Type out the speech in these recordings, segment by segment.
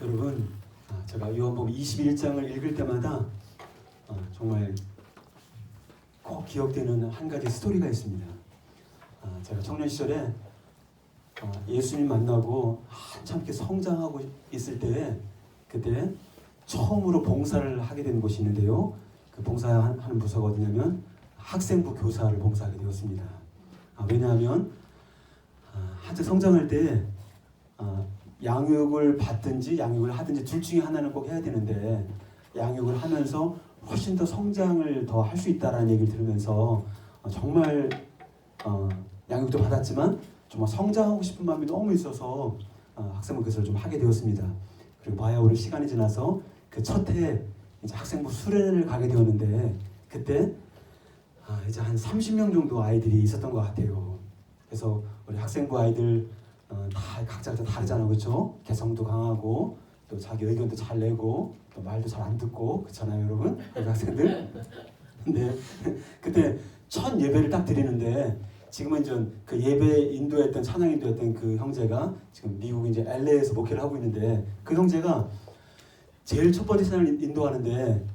여러분, 제가 요한복음 21장을 읽을 때마다 정말 꼭 기억되는 한 가지 스토리가 있습니다. 제가 청년 시절에 예수님 만나고 한참 이렇게 성장하고 있을 때에 그때 처음으로 봉사를 하게 된 곳이 있는데요. 그 봉사하는 부서가 어디냐면 학생부 교사를 봉사하게 되었습니다. 왜냐하면 한참 성장할 때 양육을 받든지 양육을 하든지 둘 중에 하나는 꼭 해야 되는데 양육을 하면서 훨씬 더 성장을 더 할 수 있다라는 얘기를 들으면서 정말 양육도 받았지만 정말 성장하고 싶은 마음이 너무 있어서 학생부 교사를 좀 하게 되었습니다. 그리고 바야흐로 시간이 지나서 그 첫 해 이제 학생부 수련을 가게 되었는데 그때 이제 한 30명 정도 아이들이 있었던 것 같아요. 그래서 우리 학생부 아이들 다 각자 다르잖아요, 그렇죠? 개성도 강하고 또 자기 의견도 잘 내고 또 말도 잘 안 듣고 그렇잖아요, 여러분, 우리 학생들. 근데 그때 첫 예배를 딱 드리는데 지금은 이제 그 예배 인도했던 찬양 인도했던 그 형제가 지금 미국 이제 LA에서 목회를 하고 있는데 그 형제가 제일 첫 번째 찬양을 인도하는데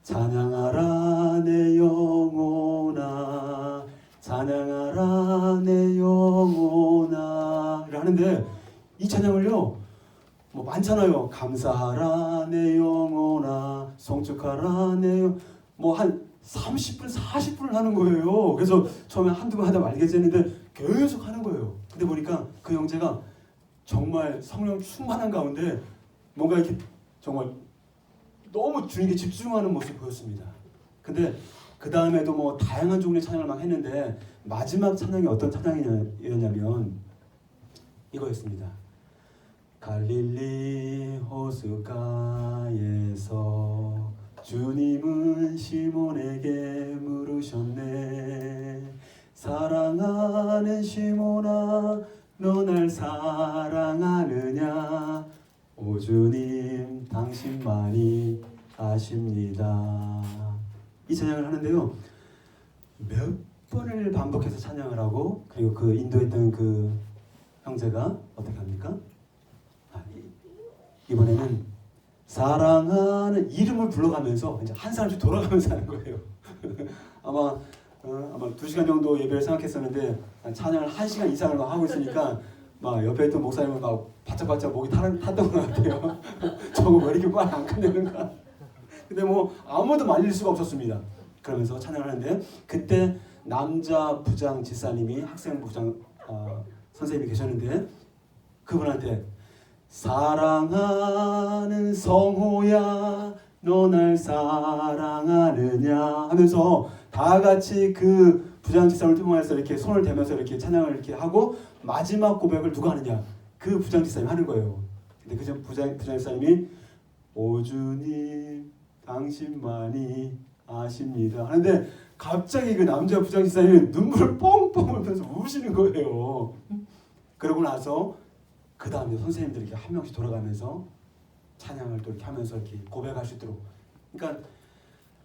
찬양하라 내 영혼아 찬양하라 내 영혼아 하는데 이 찬양을요 뭐 많잖아요. 감사하라 내 영혼아 성축하라 내 영 뭐 한 30분 40분을 하는 거예요. 그래서 처음에 한두 번 하다 말겠었는데 계속 하는 거예요. 근데 보니까 그 형제가 정말 성령 충만한 가운데 뭔가 이렇게 정말 너무 주님께 집중하는 모습을 보였습니다. 근데 그 다음에도 뭐 다양한 종류의 찬양을 막 했는데 마지막 찬양이 어떤 찬양이었냐면 이거였습니다. 갈릴리 호숫가에서 주님은 시몬에게 물으셨네. 사랑하는 시몬아 너 날 사랑하느냐. 오 주님 당신만이 아십니다. 이 찬양을 하는데요. 몇 번을 반복해서 찬양을 하고 그리고 그 인도했던 그 형제가 어떻게 합니까? 이번에는 사랑하는 이름을 불러가면서 이제 한 사람씩 돌아가면서 하는 거예요. 아마 2시간 정도 예배를 생각했었는데 찬양을 1시간 이상을 막 하고 있으니까 막 옆에 있던 목사님은 막 바짝바짝 목이 탔던 것 같아요. 저거 왜 이렇게 빨리 안 끝내는가. 근데 뭐 아무도 말릴 수가 없었습니다. 그러면서 찬양을 하는데 그때 남자 부장 집사님이 학생 부장 선생님이 계셨는데 그분한테 사랑하는 성호야 너 날 사랑하느냐 하면서 다 같이 그 부장 집사님을 통해서 이렇게 손을 대면서 이렇게 찬양을 이렇게 하고 마지막 고백을 누가 하느냐 그 부장 집사님이 하는 거예요. 근데 그 부장 집사님이 오 주님 당신만이 아십니다 하는데 갑자기 그 남자 부장 집사님이 눈물을 뻥뻥 흘리면서 우시는 거예요. 그러고 나서 그 다음에 선생님들이 이렇게 한 명씩 돌아가면서 찬양을 또 이렇게 하면서 이렇게 고백할 수 있도록. 그러니까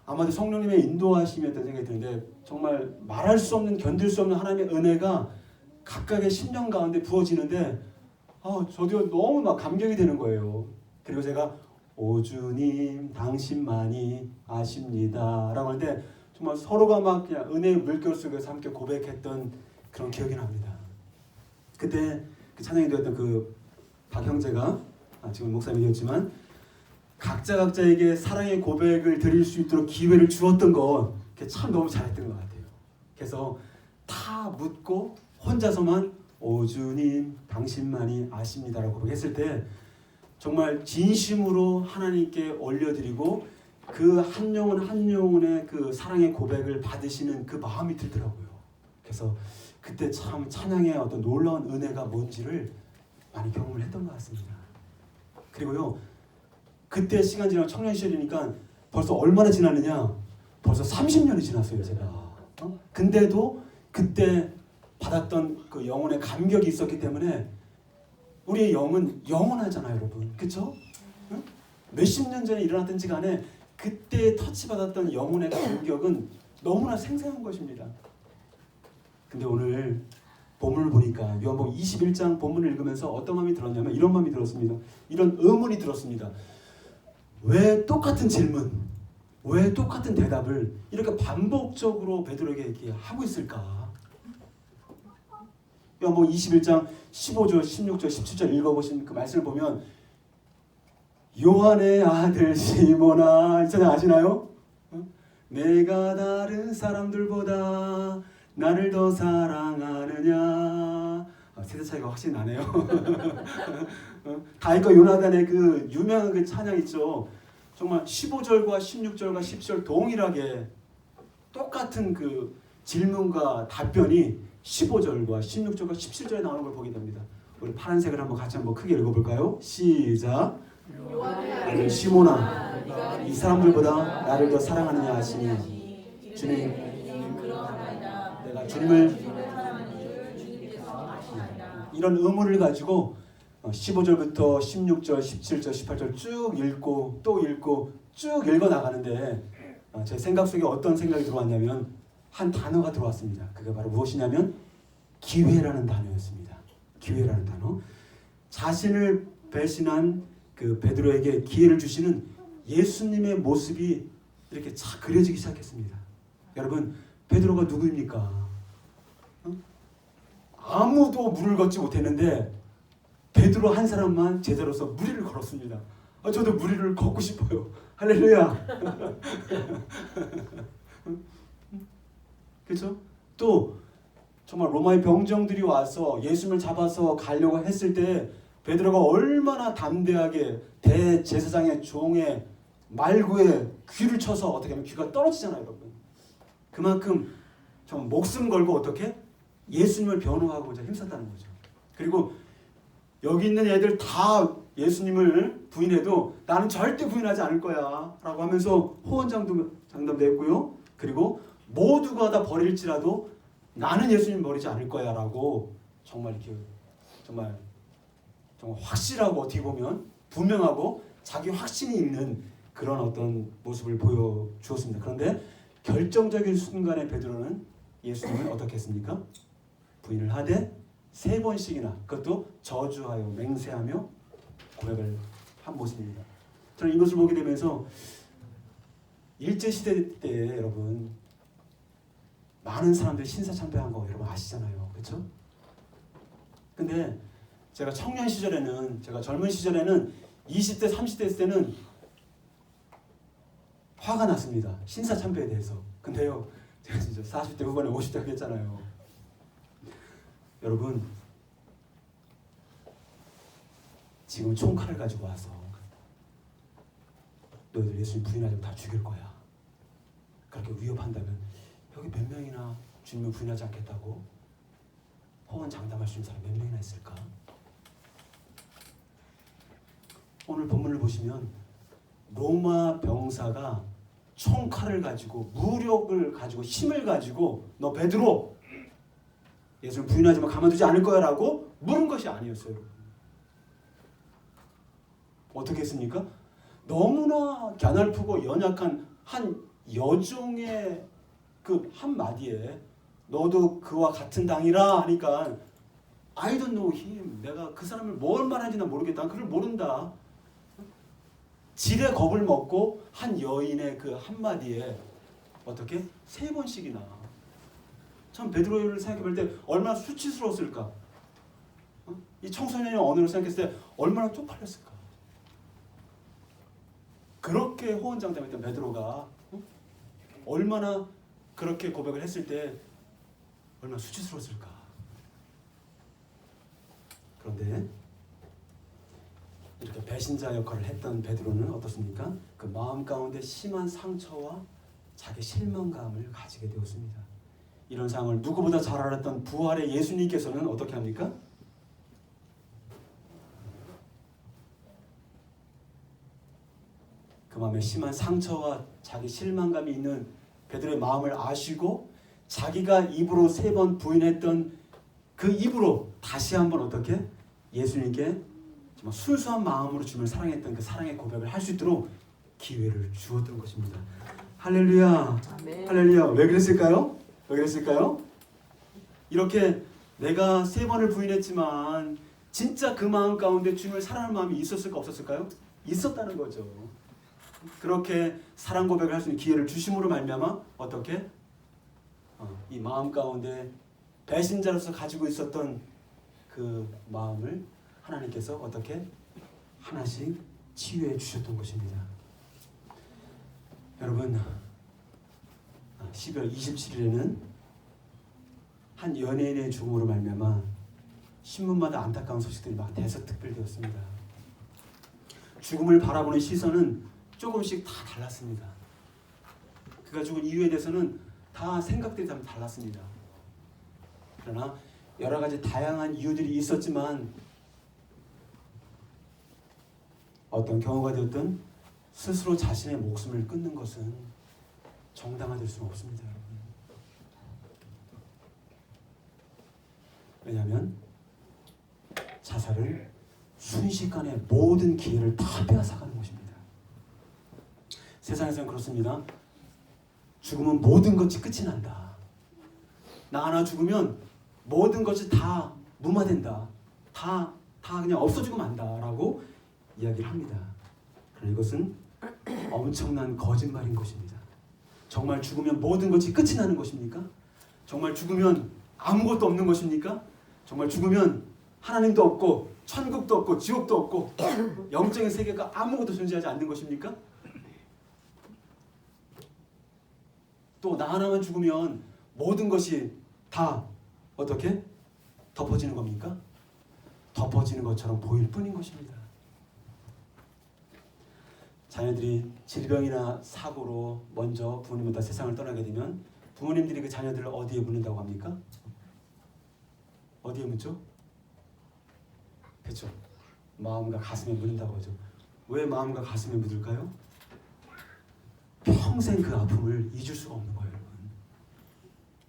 아마도 성령님의 인도하심이었던 생각이 드는데 정말 말할 수 없는 견딜 수 없는 하나님의 은혜가 각각의 심령 가운데 부어지는데 저도 너무 막 감격이 되는 거예요. 그리고 제가 오 주님 당신만이 아십니다 라고 하는데 정말 서로가 막 그냥 은혜의 물결 속에서 함께 고백했던 그런 기억이 납니다. 그때 그 찬양이 되었던 그 박 형제가 지금 목사님이 되었지만 각자에게 사랑의 고백을 드릴 수 있도록 기회를 주었던 건 참 너무 잘했던 것 같아요. 그래서 다 묻고 혼자서만 오 주님 당신만이 아십니다라고 고백했을 때 정말 진심으로 하나님께 올려드리고 그 한 영혼 한 영혼의 그 사랑의 고백을 받으시는 그 마음이 들더라고요. 그래서 그때 참 찬양의 어떤 놀라운 은혜가 뭔지를 많이 경험을 했던 것 같습니다. 그리고요, 그때 시간 지나고 청년 시절이니까 벌써 얼마나 지났느냐? 벌써 30년이 지났어요, 제가. 근데도 그때 받았던 그 영혼의 감격이 있었기 때문에 우리의 영은 영원하잖아요, 여러분. 그렇죠? 몇십 년 전에 일어났든지 간에 그때 터치받았던 영혼의 감격은 너무나 생생한 것입니다. 근데 오늘 본문을 보니까 요한복음 21장 본문을 읽으면서 어떤 마음이 들었냐면 이런 마음이 들었습니다. 이런 의문이 들었습니다. 왜 똑같은 질문, 왜 똑같은 대답을 이렇게 반복적으로 베드로에게 이렇게 하고 있을까? 요한복음 21장 15절, 16절, 17절 읽어보신 그 말씀을 보면 요한의 아들 시몬아, 이 찬양 아시나요? 내가 다른 사람들보다 나를 더 사랑하느냐. 세대 차이가 확실히 나네요. 다윗과 요나단의 그 유명한 그 찬양 있죠. 정말 15절과 16절과 17절 동일하게 똑같은 그 질문과 답변이 15절과 16절과 17절에 나오는 걸 보게 됩니다. 우리 파란색을 한번 같이 한번 크게 읽어볼까요? 시작. 아들 시몬아, 이 사람들보다 나를 더 사랑하느냐 하시니 주님, 내가 주님을 이런 의문을 가지고 15절부터 16절, 17절, 18절 쭉 읽고 또 읽고 쭉 읽어 나가는데 제 생각 속에 어떤 생각이 들어왔냐면 한 단어가 들어왔습니다. 그게 바로 무엇이냐면 기회라는 단어였습니다. 기회라는 단어. 자신을 배신한 그 베드로에게 기회를 주시는 예수님의 모습이 이렇게 착 그려지기 시작했습니다. 여러분, 베드로가 누구입니까? 아무도 물을 걷지 못했는데 베드로 한 사람만 제자로서 무리를 걸었습니다. 저도 무리를 걷고 싶어요. 할렐루야. 그렇죠? 또 정말 로마의 병정들이 와서 예수님을 잡아서 가려고 했을 때 베드로가 얼마나 담대하게 대제사장의 종의 말구에 귀를 쳐서 어떻게 하면 귀가 떨어지잖아요, 여러분. 그만큼 정말 목숨 걸고 어떻게 예수님을 변호하고자 힘썼다는 거죠. 그리고 여기 있는 애들 다 예수님을 부인해도 나는 절대 부인하지 않을 거야 라고 하면서 호언장담도 했고요. 그리고 모두가 다 버릴지라도 나는 예수님 버리지 않을 거야 라고 정말 이렇게 정말 확실하고 어떻게 보면 분명하고 자기 확신이 있는 그런 어떤 모습을 보여주었습니다. 그런데 결정적인 순간에 베드로는 예수님을 어떻게 했습니까? 부인을 하되 3번씩이나 그것도 저주하여 맹세하며 고백을 한 모습입니다. 저는 이것을 보게 되면서 일제시대 때 여러분 많은 사람들이 신사참배한 거 여러분 아시잖아요. 그렇죠? 근데 제가 청년 시절에는 제가 젊은 시절에는 20대 30대 했을 때는 화가 났습니다. 신사참배에 대해서. 근데요 제가 진짜 40대 후반에 50대 하겠잖아요. 여러분 지금 총칼을 가지고 와서 너희들 예수님 부인하자면 다 죽일 거야. 그렇게 위협한다면 여기 몇 명이나 주님을 부인하지 않겠다고 호언 장담할 수 있는 사람 몇 명이나 있을까? 오늘 본문을 보시면 로마 병사가 총칼을 가지고 무력을 가지고 힘을 가지고 너 베드로 예수를 부인하지만 가만두지 않을 거야 라고 물은 것이 아니었어요. 어떻게 했습니까? 너무나 갸냘프고 연약한 한 여종의 그 한마디에 너도 그와 같은 당이라 하니까 I don't know him. 내가 그 사람을 뭘 말하는지 난 모르겠다. 난 그를 모른다. 지레 겁을 먹고 한 여인의 그 한마디에 어떻게 3번씩이나 참 베드로를 생각해볼 때 얼마나 수치스러웠을까. 이 청소년의 언어를 생각했을 때 얼마나 쪽팔렸을까. 그렇게 호언장담했던 베드로가 얼마나 그렇게 고백을 했을 때 얼마나 수치스러웠을까. 그런데 이렇게 배신자 역할을 했던 베드로는 어떻습니까? 그 마음 가운데 심한 상처와 자기 실망감을 가지게 되었습니다. 이런 상황을 누구보다 잘 알았던 부활의 예수님께서는 어떻게 합니까? 그 마음에 심한 상처와 자기 실망감이 있는 베드로의 마음을 아시고 자기가 입으로 3번 부인했던 그 입으로 다시 한번 어떻게 예수님께 정말 순수한 마음으로 주님을 사랑했던 그 사랑의 고백을 할 수 있도록 기회를 주었던 것입니다. 할렐루야. 아멘. 할렐루야. 왜 그랬을까요? 왜 그랬을까요? 이렇게 내가 3번을 부인했지만 진짜 그 마음 가운데 주님을 사랑하는 마음이 있었을까 없었을까요? 있었다는 거죠. 그렇게 사랑 고백을 할 수 있는 기회를 주심으로 말미암아 어떻게? 이 마음 가운데 배신자로서 가지고 있었던 그 마음을 하나님께서 어떻게? 하나씩 치유해 주셨던 것입니다. 여러분, 12월 27일에는 한 연예인의 죽음으로 말미암아 신문마다 안타까운 소식들이 막 대서특필되었습니다. 죽음을 바라보는 시선은 조금씩 다 달랐습니다. 그가 죽은 이유에 대해서는 다 생각들이 다 달랐습니다. 그러나 여러 가지 다양한 이유들이 있었지만 어떤 경우가 되었든 스스로 자신의 목숨을 끊는 것은 정당화될 수는 없습니다. 여러분. 왜냐하면 자살을 순식간에 모든 기회를 다 빼앗아가는 것입니다. 세상에서는 그렇습니다. 죽으면 모든 것이 끝이 난다. 나 하나 죽으면 모든 것이 다 무마된다. 다 그냥 없어지고 만다라고 이야기를 합니다. 그러나 이것은 엄청난 거짓말인 것입니다. 정말 죽으면 모든 것이 끝이 나는 것입니까? 정말 죽으면 아무것도 없는 것입니까? 정말 죽으면 하나님도 없고 천국도 없고 지옥도 없고 영적인 세계가 아무것도 존재하지 않는 것입니까? 또 나 하나만 죽으면 모든 것이 다 어떻게? 덮어지는 겁니까? 덮어지는 것처럼 보일 뿐인 것입니다. 자녀들이 질병이나 사고로 먼저 부모님보다 세상을 떠나게 되면 부모님들이 그 자녀들을 어디에 묻는다고 합니까? 어디에 묻죠? 그렇죠. 마음과 가슴에 묻는다고 하죠. 왜 마음과 가슴에 묻을까요? 평생 그 아픔을 잊을 수가 없는 거예요. 여러분.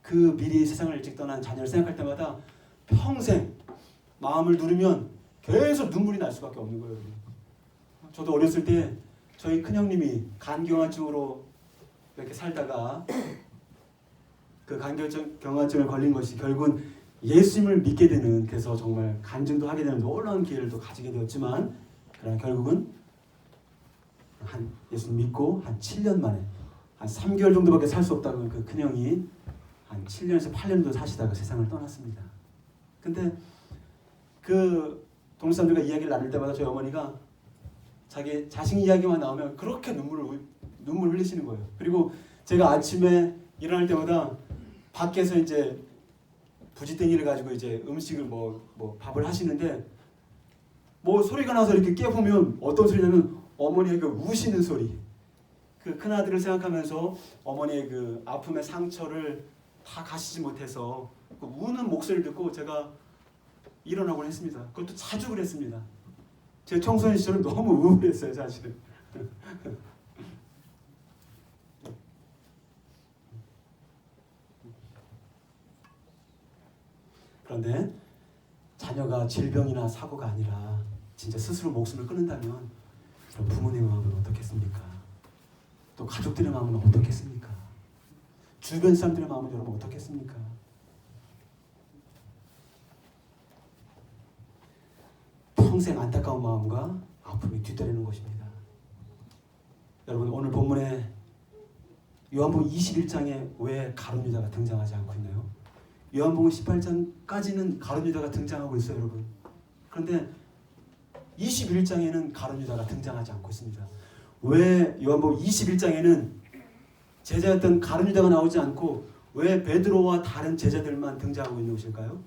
그 미리 세상을 일찍 떠난 자녀를 생각할 때마다 평생 마음을 누르면 계속 눈물이 날 수밖에 없는 거예요. 여러분. 저도 어렸을 때 저희 큰형님이 간경화증으로 이렇게 살다가 그 간경화증을 걸린 것이 결국은 예수님을 믿게 되는, 그래서 정말 간증도 하게 되는 놀라운 기회를 또 가지게 되었지만, 그러나 결국은 한 예수님 믿고 한 7년 만에 한 3개월 정도밖에 살 수 없다고 그 큰형이 한 7년에서 8년도 사시다가 세상을 떠났습니다. 근데 그 동네 사람들과 이야기를 나눌 때마다 저희 어머니가 자기 자식 이야기만 나오면 그렇게 눈물 흘리시는 거예요. 그리고 제가 아침에 일어날 때마다 밖에서 이제 부지땡이를 가지고 이제 음식을 뭐 밥을 하시는데 뭐 소리가 나서 이렇게 깨보면 어떤 소리냐면 어머니의 그 우시는 소리. 그 큰아들을 생각하면서 어머니의 그 아픔의 상처를 다 가시지 못해서 그 우는 목소리를 듣고 제가 일어나곤 했습니다. 그것도 자주 그랬습니다. 제 청소년 시절은 너무 우울했어요, 사실은. 그런데 자녀가 질병이나 사고가 아니라 진짜 스스로 목숨을 끊는다면 부모님의 마음은 어떻겠습니까? 또 가족들의 마음은 어떻겠습니까? 주변 사람들의 마음은 여러분 어떻겠습니까? 평생 안타까운 마음과 아픔이 뒤따르는 것입니다. 여러분, 오늘 본문에 요한복음 21장에 왜 가룟 유다가 등장하지 않고 있나요? 요한복음 18장까지는 가룟 유다가 등장하고 있어요, 여러분. 그런데 21장에는 가룟 유다가 등장하지 않고 있습니다. 왜 요한복음 21장에는 제자였던 가룟 유다가 나오지 않고 왜 베드로와 다른 제자들만 등장하고 있는 것일까요?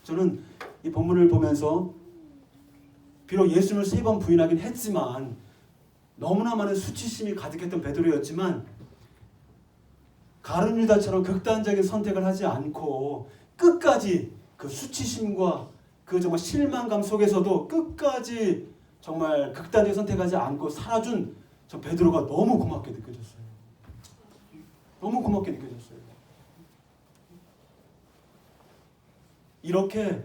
저는 이 본문을 보면서 비록 예수님을 3번 부인하긴 했지만 너무나 많은 수치심이 가득했던 베드로였지만 가룟 유다처럼 극단적인 선택을 하지 않고 끝까지 그 수치심과 그 정말 실망감 속에서도 끝까지 정말 극단적인 선택하지 않고 살아준 저 베드로가 너무 고맙게 느껴졌어요. 너무 고맙게 느껴졌어요. 이렇게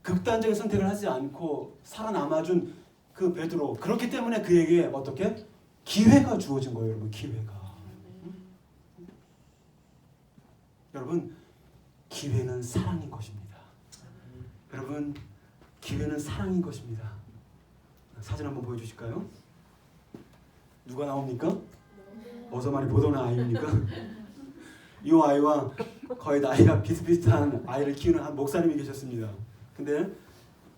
극단적인 선택을 하지 않고 살아남아준 그 베드로, 그렇기 때문에 그에게 어떻게? 기회가 주어진 거예요, 여러분. 기회가. 여러분, 기회는 사랑인 것입니다. 여러분, 기회는 사랑인 것입니다. 사진 한번 보여주실까요? 누가 나옵니까? 어서 많이 보던 아이입니까? 이 아이와 거의 나이가 비슷비슷한 아이를 키우는 한 목사님이 계셨습니다. 근데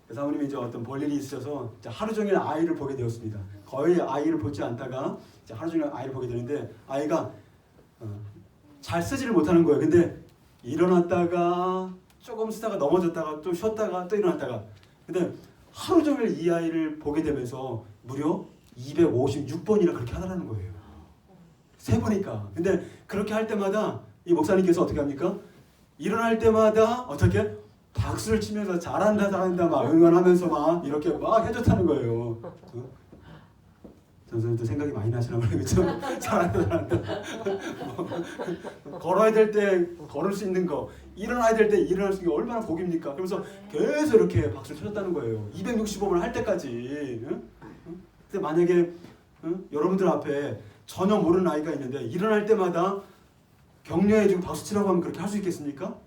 그 사모님이 이제 어떤 볼일이 있으셔서 이제 하루 종일 아이를 보게 되었습니다. 거의 아이를 보지 않다가 이제 하루 종일 아이를 보게 되는데 아이가 잘 쓰지를 못하는 거예요. 근데 일어났다가 조금 쓰다가 넘어졌다가 또 쉬었다가 또 일어났다가, 근데 하루 종일 이 아이를 보게 되면서 무려 256번이나 그렇게 하더라는 거예요. 세보니까. 근데 그렇게 할 때마다 이 목사님께서 어떻게 합니까? 일어날 때마다 어떻게 박수를 치면서 잘한다 잘한다 막 응원하면서 막 이렇게 막 해줬다는 거예요. 전선생님도 생각이 많이 나시나 봐요. 그렇죠? 잘한다 잘한다. 걸어야 될 때 걸을 수 있는 거, 일어나야 될 때 일어날 수 있는 게 얼마나 복입니까? 그러면서 계속 이렇게 박수를 쳐줬다는 거예요. 265번 할 때까지. 근데 만약에 여러분들 앞에 전혀 모르는 아이가 있는데 일어날 때마다 격려해주고 박수 치라고 하면 그렇게 할 수 있겠습니까?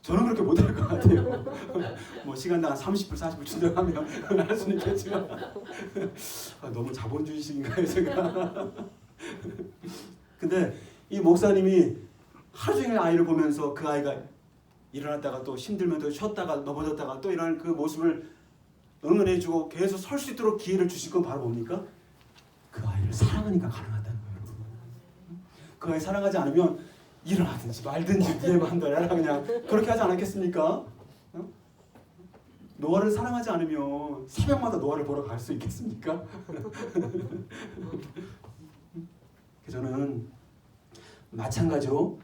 저는 그렇게 못할 것 같아요. 뭐 시간당 한 30분, 40분 준다하면 할 수는 있겠지만 너무 자본주의식인가요, 제가? 근데 이 목사님이 하루 종일 아이를 보면서 그 아이가 일어났다가 또 힘들면 또 쉬었다가 넘어졌다가 또 일어나는 그 모습을 응원해주고 계속 설 수 있도록 기회를 주신 건 바로 뭡니까? 그 아이를 사랑하니까 가능하다는 거예요. 그 아이 사랑하지 않으면 일어나든지 말든지 니네만 한다라 그냥 그렇게 하지 않았겠습니까? 노아를 사랑하지 않으면 새벽마다 노아를 보러 갈 수 있겠습니까? 저는 마찬가지로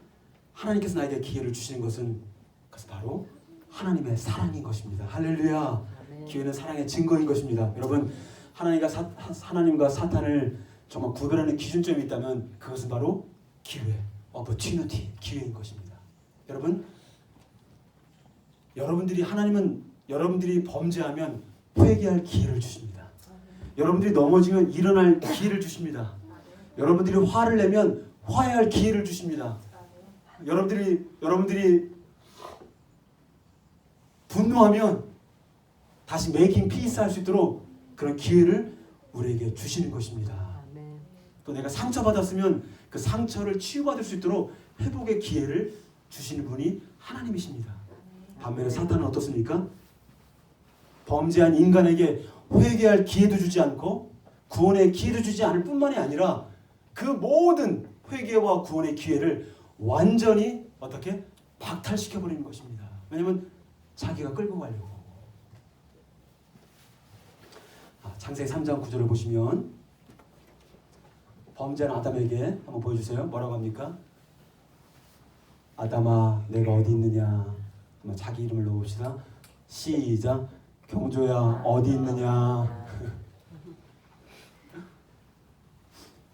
하나님께서 나에게 기회를 주시는 것은 그것은 바로 하나님의 사랑인 것입니다. 할렐루야. 기회는 사랑의 증거인 것입니다. 여러분, 하나님과 사탄을 정말 구별하는 기준점이 있다면 그것은 바로 기회, opportunity, 기회인 것입니다. 여러분, 여러분들이 범죄하면 회개할 기회를 주십니다. 여러분들이 넘어지면 일어날 기회를 주십니다. 여러분들이 화를 내면 화해할 기회를 주십니다. 여러분들이 분노하면 다시 making peace 할 수 있도록 그런 기회를 우리에게 주시는 것입니다. 또 내가 상처받았으면 그 상처를 치유받을 수 있도록 회복의 기회를 주시는 분이 하나님이십니다. 반면에 사탄은 어떻습니까? 범죄한 인간에게 회개할 기회도 주지 않고 구원의 기회도 주지 않을 뿐만이 아니라 그 모든 회개와 구원의 기회를 완전히 어떻게 박탈시켜버리는 것입니다. 왜냐하면 자기가 끌고 가려고. 창세기 3장 9절을 보시면 범죄한 아담에게 한번 보여주세요. 뭐라고 합니까? 아담아 내가 어디 있느냐. 한번 자기 이름을 넣어봅시다. 시작. 경조야 어디 있느냐.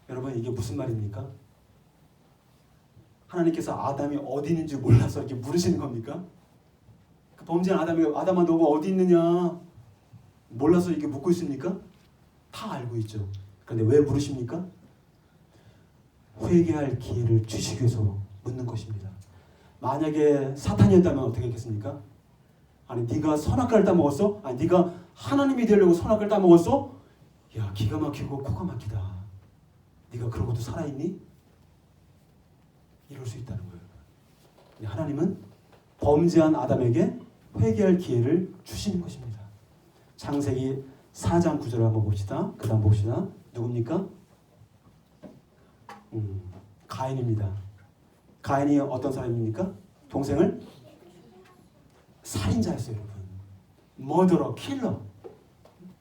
여러분, 이게 무슨 말입니까? 하나님께서 아담이 어디 있는지 몰라서 이렇게 물으시는 겁니까? 그 범죄한 아담아 너가 어디 있느냐 몰라서 이렇게 묻고 있습니까? 다 알고 있죠. 그런데 왜 물으십니까? 회개할 기회를 주시기 위해서 묻는 것입니다. 만약에 사탄이었다면 어떻게 했겠습니까? 아니 네가 선악과를 따먹었어? 아니 네가 하나님이 되려고 선악과를 따먹었어? 야 기가 막히고 코가 막히다. 네가 그러고도 살아있니? 이럴 수 있다는 거예요. 하나님은 범죄한 아담에게 회개할 기회를 주시는 것입니다. 창세기 4장 9절을 한번 봅시다. 그 다음 봅시다. 누굽니까? 가인입니다. 가인이 어떤 사람입니까? 동생을 살인자였어요, 여러분. 머더러, 킬러.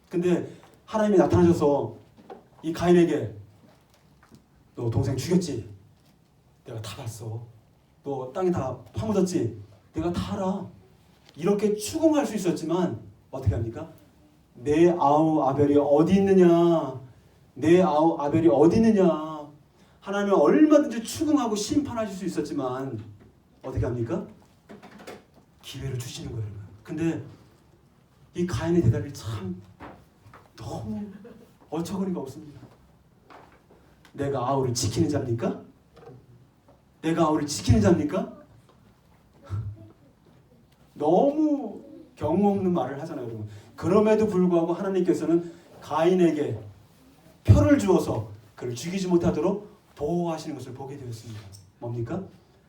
근데 하나님이 나타나셔서 이 가인에게 너 동생 죽였지? 내가 다 봤어. 너 땅에 다 파묻었지? 내가 다 알아. 이렇게 추궁할 수 있었지만 어떻게 합니까? 내 아우 아벨이 어디 있느냐? 내 아우 아벨이 어디 있느냐? 하나님은 얼마든지 추궁하고 심판하실 수 있었지만 어떻게 합니까? 기회를 주시는 거예요. 근데 이 가인의 대답이 참 너무 어처구니가 없습니다. 내가 아우를 지키는 자입니까? 내가 아우를 지키는 자입니까? 너무 경우 없는 말을 하잖아요, 여러분. 그럼에도 불구하고 하나님께서는 가인에게 표를 주어서 그를 죽이지 못하도록 보호하시는 것을 보게 되었습니다. 뭡니까?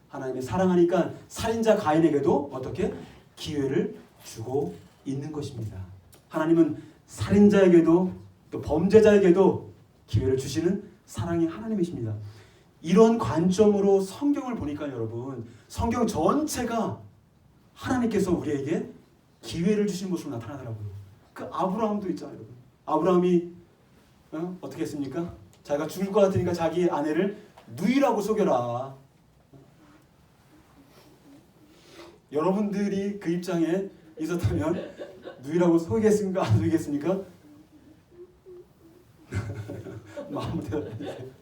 하나님의 사랑하니까 살인자 가인에게도 어떻게 기회를 주고 있는 것입니다. 하나님은 살인자에게도 또 범죄자에게도 기회를 주시는 사랑의 하나님이십니다. 이런 관점으로 성경을 보니까 여러분, 성경 전체가 하나님께서 우리에게 기회를 주신 모습으로 나타나더라고요. 그 아브라함도 있잖아요, 여러분. 아브라함이 어떻게 했습니까? 자기가 죽을 것 같으니까 자기 아내를 누이라고 속여라. 여러분들이 그 입장에 있었다면 누이라고 속이겠습니까? 안 속이겠습니까? 마음 대답해주세요.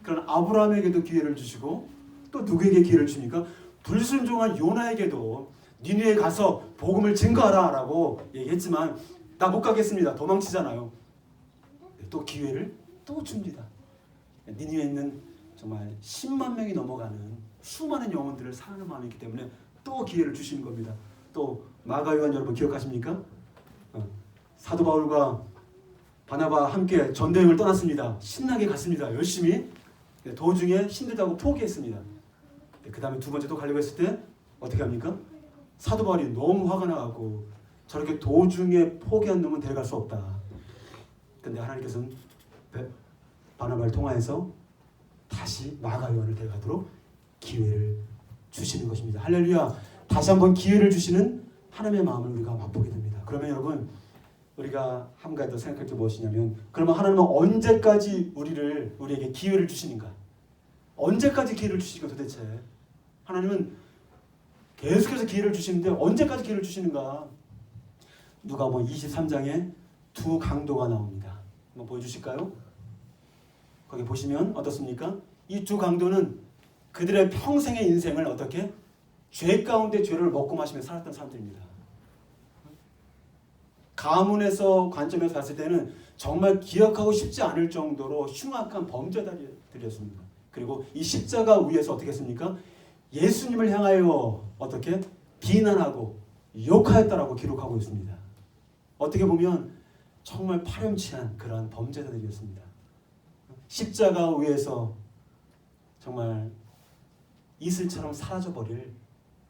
그런 아브라함에게도 기회를 주시고 또 누구에게 기회를 줍니까? 불순종한 요나에게도 니느웨에 가서 복음을 증거하라 라고 얘기했지만 나 못 가겠습니다. 도망치잖아요. 또 기회를 또 줍니다. 니느웨에 있는 정말 10만 명이 넘어가는 수많은 영혼들을 사랑하는 마음이 있기 때문에 또 기회를 주시는 겁니다. 또 마가 요한 여러분 기억하십니까? 사도 바울과 바나바 함께 전도여행을 떠났습니다. 신나게 갔습니다. 열심히. 도중에 힘들다고 포기했습니다. 그 다음에 두 번째 또 가려고 했을 때 어떻게 합니까? 사도 바울이 너무 화가 나고 저렇게 도중에 포기한 놈은 데려갈 수 없다. 근데 하나님께서는 바나바를 통하여서 다시 마가 요한을 데려가도록 기회를 주시는 것입니다. 할렐루야. 다시 한번 기회를 주시는 하나님의 마음을 우리가 맛보게 됩니다. 그러면 여러분, 우리가 한 가지 더 생각할 게 무엇이냐면, 그러면 하나님은 언제까지 우리에게 기회를 주시는가? 언제까지 기회를 주시니까 도대체? 하나님은 계속해서 기회를 주시는데 언제까지 기회를 주시는가? 누가복음 23장에 두 강도가 나옵니다. 한번 보여주실까요? 거기 보시면 어떻습니까? 이 두 강도는 그들의 평생의 인생을 어떻게? 죄 가운데 죄를 먹고 마시며 살았던 사람들입니다. 가문에서 관점에서 봤을 때는 정말 기억하고 싶지 않을 정도로 흉악한 범죄자들이었습니다. 그리고 이 십자가 위에서 어떻게 했습니까? 예수님을 향하여 어떻게? 비난하고 욕하였다라고 기록하고 있습니다. 어떻게 보면 정말 파렴치한 그러한 범죄자들이었습니다. 십자가 위에서 정말 이슬처럼 사라져버릴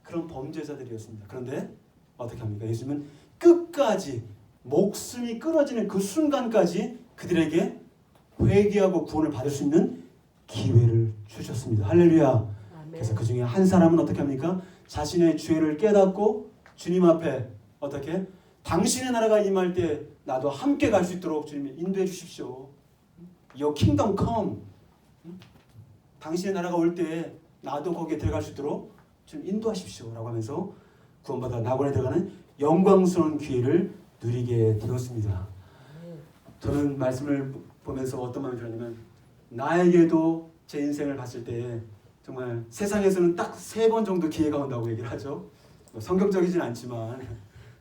그런 범죄자들이었습니다. 그런데 어떻게 합니까? 예수님은 끝까지 목숨이 끊어지는 그 순간까지 그들에게 회개하고 구원을 받을 수 있는 기회를 주셨습니다. 할렐루야. 아멘. 그래서 그 중에 한 사람은 어떻게 합니까? 자신의 죄를 깨닫고 주님 앞에 어떻게? 당신의 나라가 임할 때 나도 함께 갈 수 있도록 주님이 인도해 주십시오. Your kingdom come. 당신의 나라가 올 때 나도 거기에 들어갈 수 있도록 좀 인도하십시오 라고 하면서 구원받아 낙원에 들어가는 영광스러운 기회를 누리게 되었습니다. 저는 말씀을 보면서 어떤 마음이 들었냐면, 나에게도 제 인생을 봤을 때 정말 세상에서는 딱 3번 정도 기회가 온다고 얘기를 하죠. 성경적이진 않지만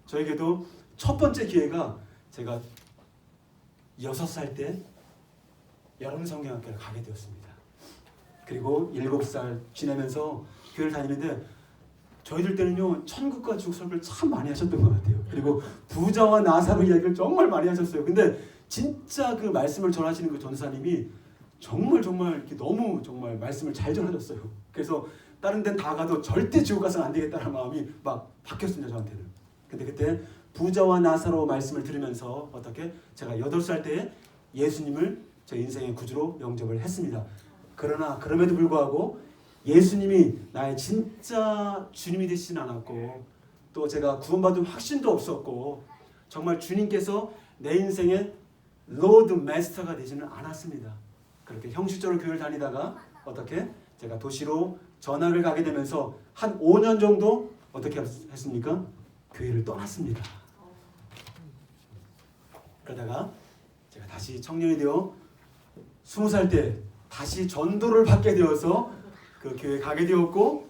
저에게도 첫 번째 기회가 제가 6살 때 여름 성경학교를 가게 되었습니다. 그리고 7살 지내면서 교회를 다니는데 저희들 때는요, 천국과 지옥 설교를 참 많이 하셨던 것 같아요. 그리고 부자와 나사로 이야기를 정말 많이 하셨어요. 근데 진짜 그 말씀을 전하시는 그 전사님이 정말 이렇게 너무 정말 말씀을 잘 전하셨어요. 그래서 다른 데는 다 가도 절대 지옥 가서는 안 되겠다는 마음이 막 바뀌었습니다, 저한테는. 근데 그때 부자와 나사로 말씀을 들으면서 어떻게 제가 8살 때에 예수님을 제 인생의 구주로 영접을 했습니다. 그러나 그럼에도 불구하고 예수님이 나의 진짜 주님이 되시진 않았고, 또 제가 구원받은 확신도 없었고, 정말 주님께서 내 인생의 로드 마스터가 되지는 않았습니다. 그렇게 형식적으로 교회를 다니다가 어떻게 제가 도시로 전학을 가게 되면서 한 5년 정도 어떻게 했습니까? 교회를 떠났습니다. 그러다가 제가 다시 청년이 되어 20살 때 다시 전도를 받게 되어서 그 교회에 가게 되었고,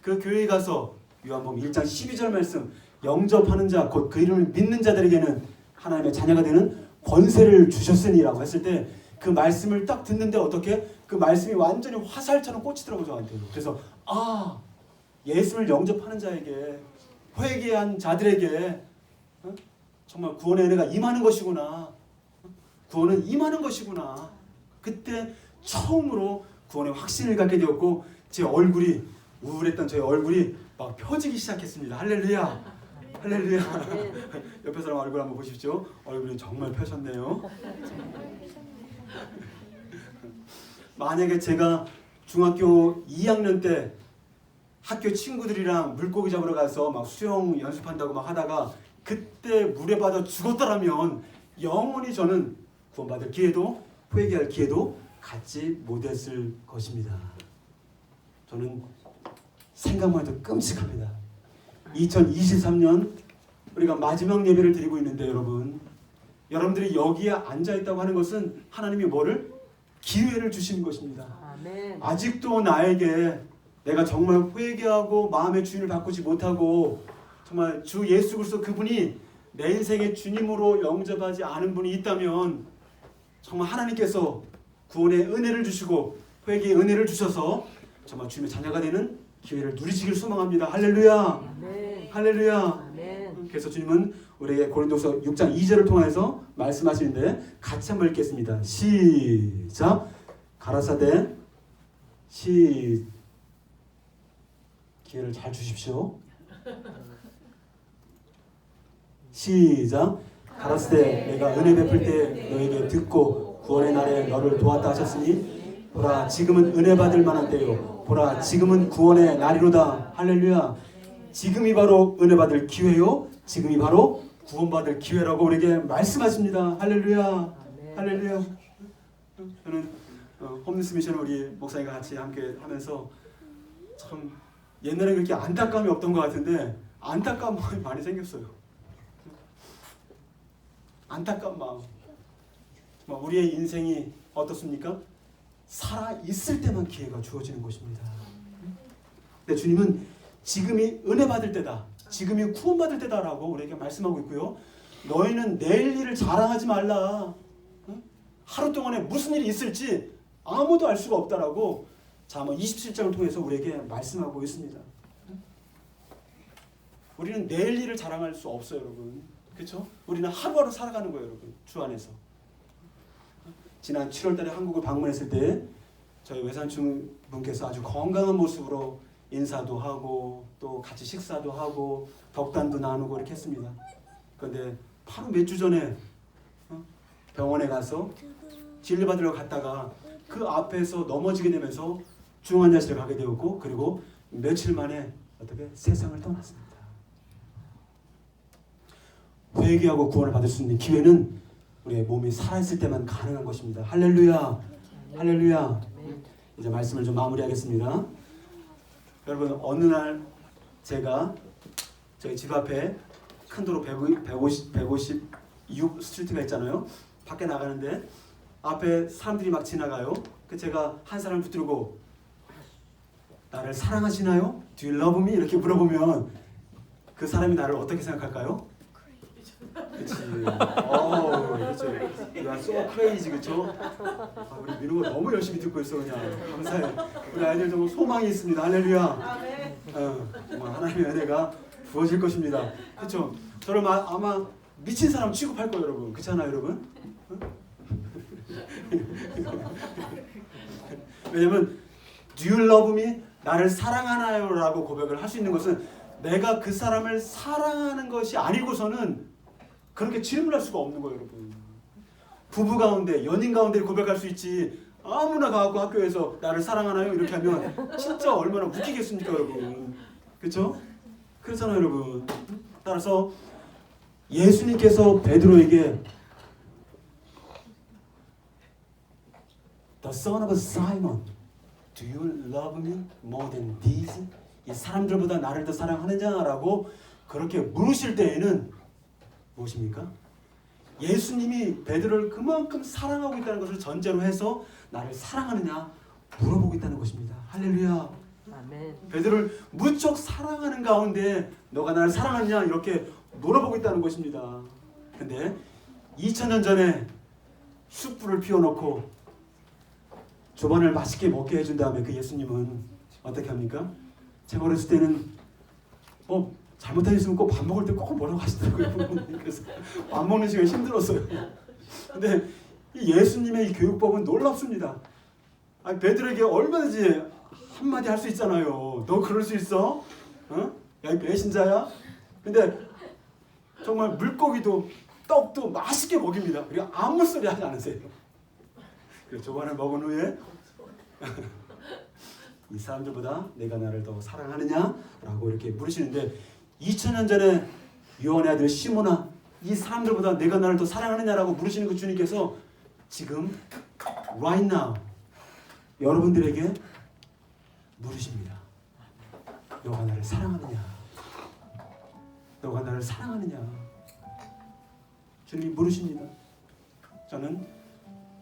그 교회에 가서 요한복음 1장 12절 말씀, 영접하는 자 곧 그 이름을 믿는 자들에게는 하나님의 자녀가 되는 권세를 주셨으니라고 했을 때 그 말씀을 딱 듣는데 어떻게 그 말씀이 완전히 화살처럼 꽂히더라고요, 저한테. 그래서 예수를 영접하는 자에게 회개한 자들에게 정말 구원의 은혜가 임하는 것이구나. 구원은 임하는 것이구나. 그때 처음으로 구원의 확신을 갖게 되었고 제 얼굴이 우울했던 저의 얼굴이 막 펴지기 시작했습니다. 할렐루야. 할렐루야. 옆에 사람 얼굴 한번 보십시오. 얼굴이 정말 펴졌네요. 만약에 제가 중학교 2학년 때 학교 친구들이랑 물고기 잡으러 가서 막 수영 연습한다고 막 하다가 그때 물에 빠져 죽었더라면 영원히 저는 구원받을 기회도 회개할 기회도 갖지 못했을 것입니다. 저는 생각만 해도 끔찍합니다. 2023년 우리가 마지막 예배를 드리고 있는데 여러분들이 여기에 앉아있다고 하는 것은 하나님이 뭐를? 기회를 주시는 것입니다. 아멘. 아직도 나에게 내가 정말 회개하고 마음의 주인을 바꾸지 못하고 정말 주 예수 그리스도 그분이 내 인생의 주님으로 영접하지 않은 분이 있다면 정말 하나님께서 구원의 은혜를 주시고 회개의 은혜를 주셔서 정말 주님의 자녀가 되는 기회를 누리시길 소망합니다. 할렐루야. 아멘. 할렐루야. 아멘. 그래서 주님은 우리에게 고린도서 6장 2절을 통해서 말씀하시는데 같이 한번 읽겠습니다. 시작. 가라사대 기회를 잘 주십시오. 시작. 가라사대 내가 은혜 베풀 때 너에게 듣고 구원의 날에 너를 도왔다 하셨으니 보라 지금은 은혜 받을 만한 때요 보라 지금은 구원의 날이로다. 할렐루야. 지금이 바로 은혜 받을 기회요 지금이 바로 구원받을 기회라고 우리에게 말씀하십니다. 할렐루야. 할렐루야. 저는 홈리스 미션 우리 목사님과 같이 함께 하면서 참 옛날에 그렇게 안타까움이 없던 것 같은데 안타까운 마음이 많이 생겼어요. 안타까운 마음. 우리의 인생이 어떻습니까? 살아 있을 때만 기회가 주어지는 것입니다. 근데 주님은 지금이 은혜 받을 때다. 지금이 구원받을 때다라고 우리에게 말씀하고 있고요. 너희는 내일 일을 자랑하지 말라. 하루 동안에 무슨 일이 있을지 아무도 알 수가 없다라고 잠언 27장을 통해서 우리에게 말씀하고 있습니다. 우리는 내일 일을 자랑할 수 없어요, 여러분. 그렇죠? 우리는 하루하루 살아가는 거예요, 여러분. 주 안에서. 지난 7월 달에 한국을 방문했을 때 저희 외삼촌 분께서 아주 건강한 모습으로 인사도 하고 또 같이 식사도 하고 덕담도 나누고 이렇게 했습니다. 그런데 바로 몇 주 전에 병원에 가서 진료받으러 갔다가 그 앞에서 넘어지게 되면서 중환자실에 가게 되었고 그리고 며칠 만에 어떻게 세상을 떠났습니다. 회개하고 구원을 받을 수 있는 기회는 우리의 몸이 살아있을 때만 가능한 것입니다. 할렐루야. 할렐루야. 이제 말씀을 좀 마무리하겠습니다. 여러분 어느 날 제가 저희 집 앞에 큰 도로 156 스트리트가 있잖아요. 밖에 나가는데 앞에 사람들이 막 지나가요. 그 제가 한 사람을 붙들고 나를 사랑하시나요? Do you love me? 이렇게 물어보면 그 사람이 나를 어떻게 생각할까요? 그치. 그치. You are so crazy, 그쵸? 우리 민호가 너무 열심히 듣고 있어 그냥. 감사해. 우리 아이들 정말 소망이 있습니다. 할렐루야. 정말 하나님의 은혜가 부어질 것입니다. 그쵸? 저를 아마 미친 사람 취급할 거예요, 여러분. 그렇잖아요, 여러분? 왜냐면 Do you love me? 나를 사랑하나요? 라고 고백을 할 수 있는 것은 내가 그 사람을 사랑하는 것이 아니고서는 그렇게 질문할 수가 없는 거예요, 여러분. 부부 가운데, 연인 가운데 고백할 수 있지. 아무나 가갖고 학교에서 나를 사랑하나요? 이렇게 하면 진짜 얼마나 웃기겠습니까, 여러분. 그렇죠? 그렇잖아요, 여러분. 따라서 예수님께서 베드로에게 The son of Simon, do you love me more than these? 이 사람들보다 나를 더 사랑하느냐라고 그렇게 물으실 때에는 무엇입니까? 예수님이 베드로를 그만큼 사랑하고 있다는 것을 전제로 해서 나를 사랑하느냐 물어보고 있다는 것입니다. 할렐루야. 아멘. 베드로를 무척 사랑하는 가운데 너가 나를 사랑하느냐 이렇게 물어보고 있다는 것입니다. 근데 2000년 전에 숯불을 피워놓고 조반을 맛있게 먹게 해준 다음에 그 예수님은 어떻게 합니까? 제가 어렸을 때는 잘못한 있으면 꼭 밥 먹을 때 꼭 뭐라고 하시더라고요. 그래서 밥 먹는 시간이 힘들었어요. 근데 이 예수님의 이 교육법은 놀랍습니다. 아니, 베드로에게 얼마든지 한마디 할 수 있잖아요. 너 그럴 수 있어? 어? 야, 이 배신자야? 근데 정말 물고기도 떡도 맛있게 먹입니다. 그리고 아무 소리 하지 않으세요. 그래서 저번에 먹은 후에 이 사람들보다 내가 나를 더 사랑하느냐? 라고 이렇게 물으시는데 2000년 전에 요한의 아들 시몬아, 이 사람들보다 내가 나를 더 사랑하느냐라고 물으시는 그 주님께서 지금 right now 여러분들에게 물으십니다. 너가 나를 사랑하느냐? 너가 나를 사랑하느냐? 주님이 물으십니다. 저는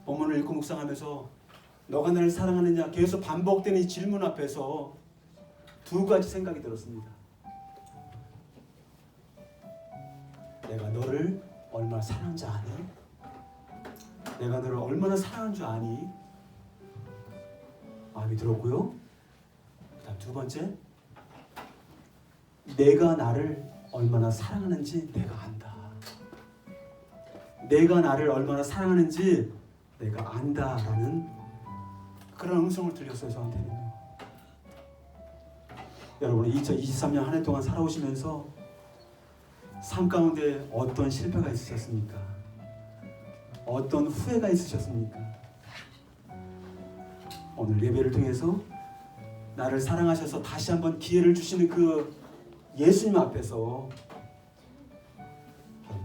본문을 읽고 묵상하면서 너가 나를 사랑하느냐 계속 반복되는 이 질문 앞에서 두 가지 생각이 들었습니다. 내가 너를 얼마나 사랑하는 줄 아니? 내가 너를 얼마나 사랑하는 줄 아니? 마음이 들었고요. 그다음 두 번째, 내가 나를 얼마나 사랑하는지 내가 안다. 내가 나를 얼마나 사랑하는지 내가 안다라는 그런 음성을 들렸어요. 저한테는요. 여러분 2023년 한 해 동안 살아오시면서 삶 가운데 어떤 실패가 있으셨습니까? 어떤 후회가 있으셨습니까? 오늘 예배를 통해서 나를 사랑하셔서 다시 한번 기회를 주시는 그 예수님 앞에서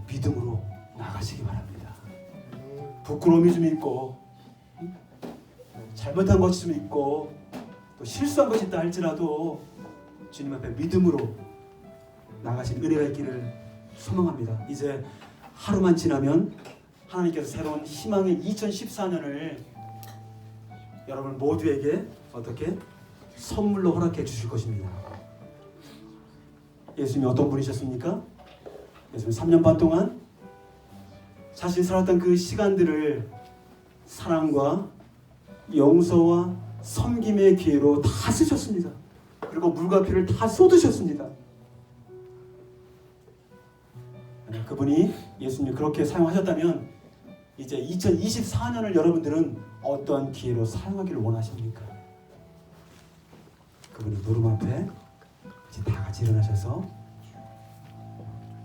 믿음으로 나가시기 바랍니다. 부끄러움이 좀 있고 잘못한 것이 좀 있고 또 실수한 것이 있다 할지라도 주님 앞에 믿음으로 나가신 은혜가 있기를 소망합니다. 이제 하루만 지나면 하나님께서 새로운 희망의 2014년을 여러분 모두에게 어떻게 선물로 허락해 주실 것입니다. 예수님이 어떤 분이셨습니까? 예수님 3년 반 동안 자신이 살았던 그 시간들을 사랑과 용서와 섬김의 기회로 다 쓰셨습니다. 그리고 물과 피를 다 쏟으셨습니다. 그분이 예수님이 그렇게 사용하셨다면 이제 2024년을 여러분들은 어떠한 기회로 사용하기를 원하십니까? 그분의 무릎 앞에 이제 다 같이 일어나셔서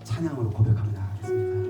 찬양으로 고백하며 나가겠습니다.